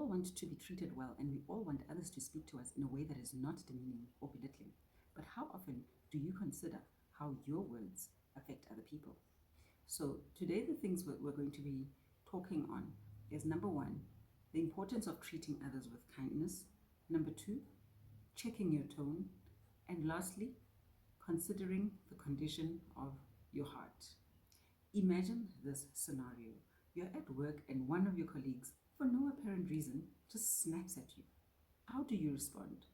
all want to be treated well, and we all want others to speak to us in a way that is not demeaning or belittling. But how often do you consider how your words affect other people? So today the things we're going to be talking on is number one, the importance of treating others with kindness. Number two, checking your tone. And lastly, considering the condition of your heart. Imagine this scenario. You're at work and one of your colleagues, for no apparent reason, just snaps at you. How do you respond?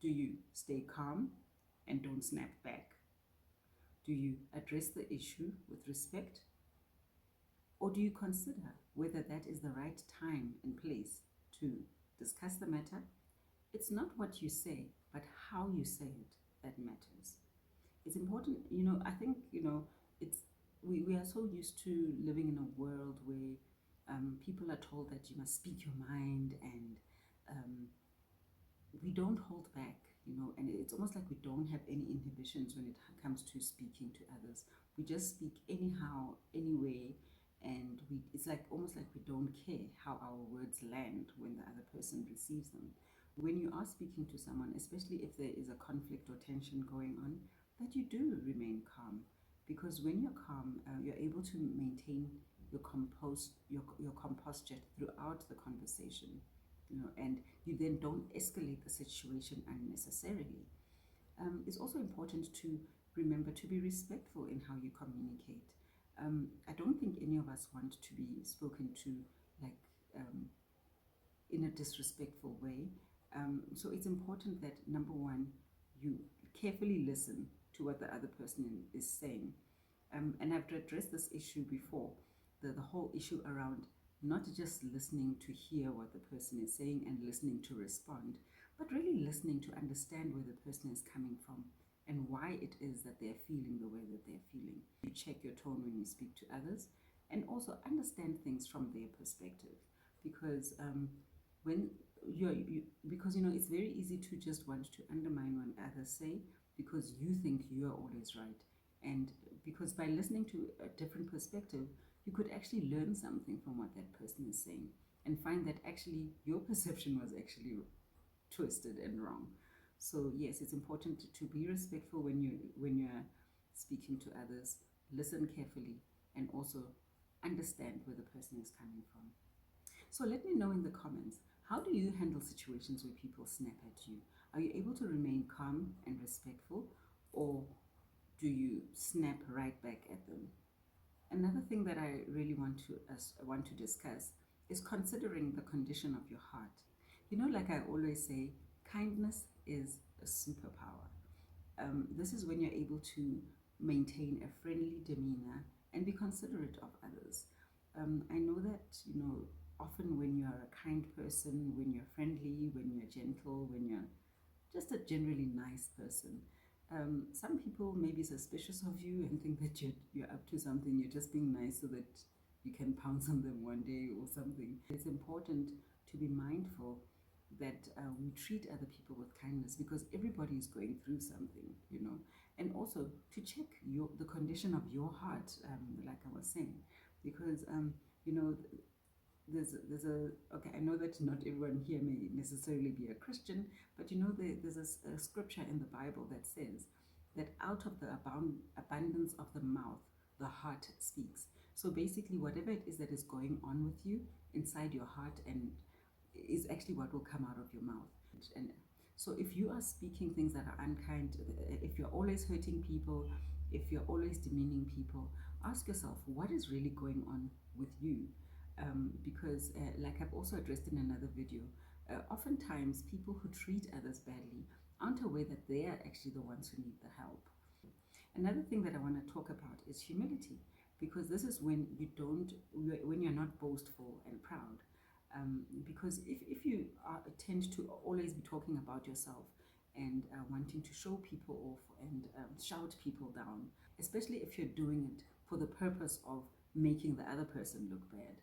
Do you stay calm and don't snap back? Do you address the issue with respect? Or do you consider whether that is the right time and place to discuss the matter? It's not what you say, but how you say it that matters. It's important, I think, it's we are so used to living in a world where people are told that you must speak your mind, and we don't hold back, and it's almost like we don't have any inhibitions when it comes to speaking to others. We just speak anyhow, anyway, and it's like almost like we don't care how our words land when the other person receives them. When you are speaking to someone, especially if there is a conflict or tension going on, that you do remain calm, because when you're calm, you're able to maintain your composture throughout the conversation, and you then don't escalate the situation unnecessarily. It's also important to remember to be respectful in how you communicate. I don't think any of us want to be spoken to like in a disrespectful way. So it's important that number one, you carefully listen to what the other person is saying. And I've addressed this issue before, the whole issue around not just listening to hear what the person is saying and listening to respond, but really listening to understand where the person is coming from and why it is that they're feeling the way that they're feeling. You check your tone when you speak to others, and also understand things from their perspective, because when because it's very easy to just want to undermine what others say because you think you're always right, and because by listening to a different perspective, you could actually learn something from what that person is saying and find that actually your perception was actually twisted and wrong. So yes, it's important to be respectful when you're speaking to others, listen carefully, and also understand where the person is coming from. So let me know in the comments, how do you handle situations where people snap at you? Are you able to remain calm and respectful, or do you snap right back at them? Another thing that I really want to discuss is considering the condition of your heart. Like I always say, kindness is a superpower. This is when you're able to maintain a friendly demeanor and be considerate of others. I know that, often when you're a kind person, when you're friendly, when you're gentle, when you're just a generally nice person, some people may be suspicious of you and think that you're up to something, you're just being nice so that you can pounce on them one day or something. It's important to be mindful that we treat other people with kindness, because everybody is going through something, and also to check the condition of your heart, like I was saying, because there's a okay, I know that not everyone here may necessarily be a Christian, but there's a scripture in the Bible that says that out of the abundance of the mouth the heart speaks. So basically, whatever it is that is going on with you inside your heart and is actually what will come out of your mouth. And so if you are speaking things that are unkind, if you're always hurting people, if you're always demeaning people, ask yourself what is really going on with you. Because like I've also addressed in another video, oftentimes people who treat others badly aren't aware that they are actually the ones who need the help. Another thing that I want to talk about is humility, because this is when you're not boastful and proud. Because if you tend to always be talking about yourself and wanting to show people off and shout people down, especially if you're doing it for the purpose of making the other person look bad,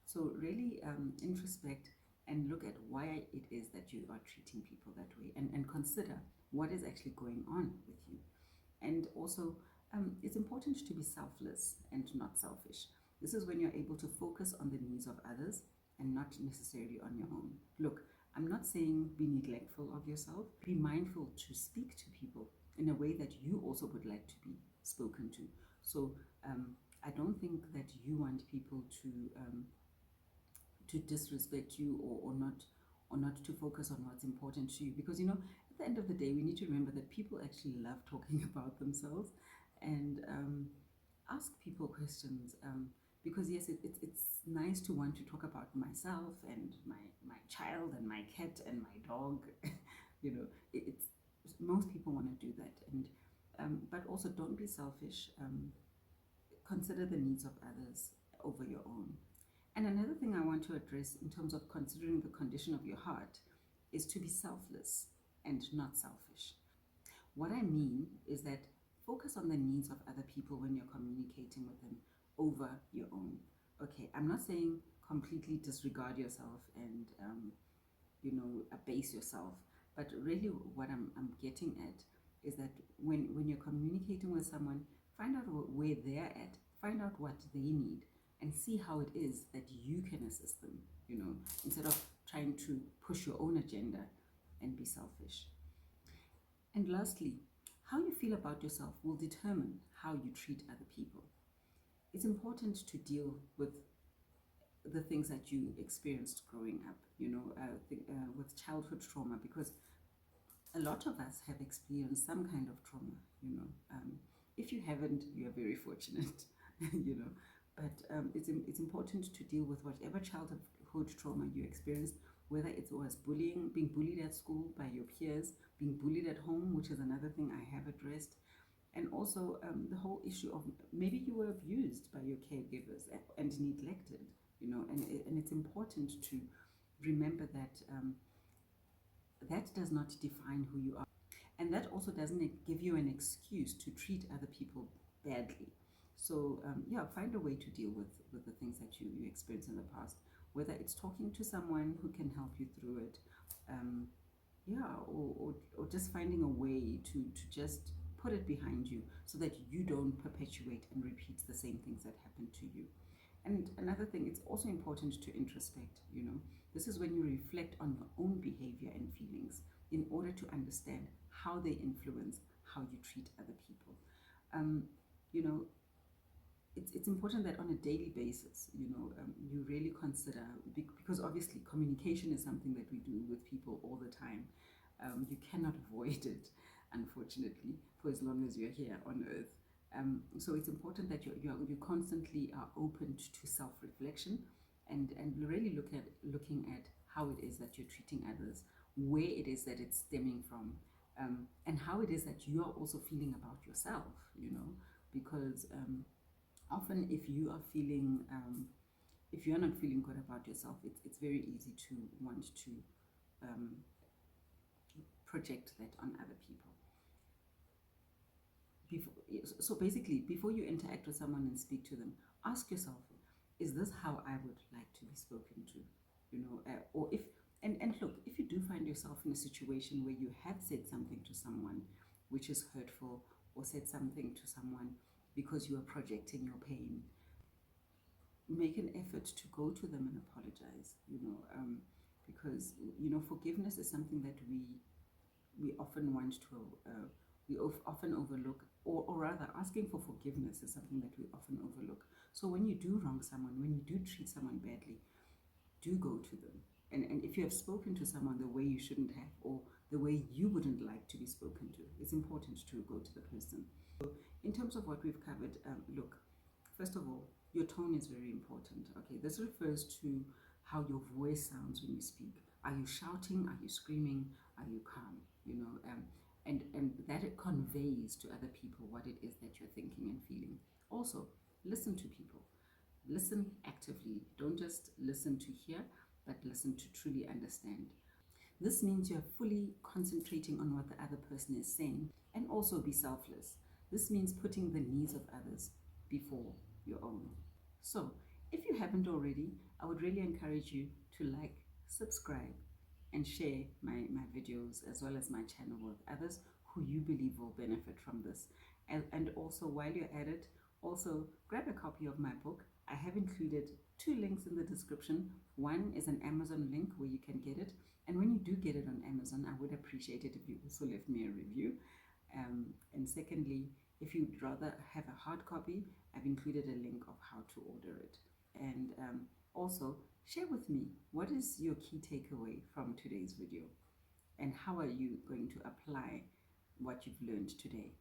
So really introspect and look at why it is that you are treating people that way, and consider what is actually going on with you. And also, it's important to be selfless and not selfish. This is when you're able to focus on the needs of others and not necessarily on your own. Look, I'm not saying be neglectful of yourself. Be mindful to speak to people in a way that you also would like to be spoken to. So I don't think that you want people to disrespect you, or not to focus on what's important to you, because at the end of the day we need to remember that people actually love talking about themselves. And ask people questions, because yes, it's nice to want to talk about myself and my child and my cat and my dog. It's most people want to do that. And but also don't be selfish. Consider the needs of others over your own. And another thing I want to address in terms of considering the condition of your heart is to be selfless and not selfish. What I mean is that focus on the needs of other people when you're communicating with them over your own. Okay, I'm not saying completely disregard yourself and abase yourself, but really what I'm getting at is that when you're communicating with someone, find out where they're at, find out what they need, and see how it is that you can assist them, instead of trying to push your own agenda and be selfish. And lastly, how you feel about yourself will determine how you treat other people. It's important to deal with the things that you experienced growing up, with childhood trauma, because a lot of us have experienced some kind of trauma. If you haven't, you are very fortunate. But it's important to deal with whatever childhood trauma you experienced, whether it was bullying, being bullied at school by your peers, being bullied at home, which is another thing I have addressed, and also the whole issue of maybe you were abused by your caregivers and neglected, and it's important to remember that that does not define who you are, and that also doesn't give you an excuse to treat other people badly. So find a way to deal with the things that you experienced in the past, whether it's talking to someone who can help you through it, or just finding a way to just put it behind you so that you don't perpetuate and repeat the same things that happened to you. And another thing, it's also important to introspect. This is when you reflect on your own behavior and feelings in order to understand how they influence how you treat other people. It's important that on a daily basis, you really consider, because obviously communication is something that we do with people all the time. You cannot avoid it, unfortunately, for as long as you're here on earth. So it's important that you constantly are open to self-reflection and really looking at how it is that you're treating others, where it is that it's stemming from, and how it is that you are also feeling about yourself, because often if you are feeling, if you're not feeling good about yourself, it's very easy to want to project that on other people. So basically, before you interact with someone and speak to them, ask yourself, is this how I would like to be spoken to? Or if, and look, if you do find yourself in a situation where you have said something to someone which is hurtful, or said something to someone because you are projecting your pain, make an effort to go to them and apologize, because, forgiveness is something that we often want to, we often overlook, or rather asking for forgiveness is something that we often overlook. So when you do wrong someone, when you do treat someone badly, do go to them. And if you have spoken to someone the way you shouldn't have, or the way you wouldn't like to be spoken to, it's important to go to the person. So in terms of what we've covered, look, first of all, your tone is very important. Okay, this refers to how your voice sounds when you speak. Are you shouting? Are you screaming? Are you calm? And that it conveys to other people what it is that you're thinking and feeling. Also, listen to people. Listen actively. Don't just listen to hear, but listen to truly understand. This means you're fully concentrating on what the other person is saying, and also be selfless. This means putting the needs of others before your own. So, if you haven't already, I would really encourage you to like, subscribe, and share my videos, as well as my channel, with others who you believe will benefit from this. And also, while you're at it, also grab a copy of my book. I have included two links in the description. One is an Amazon link where you can get it. And when you do get it on Amazon, I would appreciate it if you also left me a review. And secondly, if you'd rather have a hard copy, I've included a link of how to order it. And also, share with me, what is your key takeaway from today's video? And how are you going to apply what you've learned today?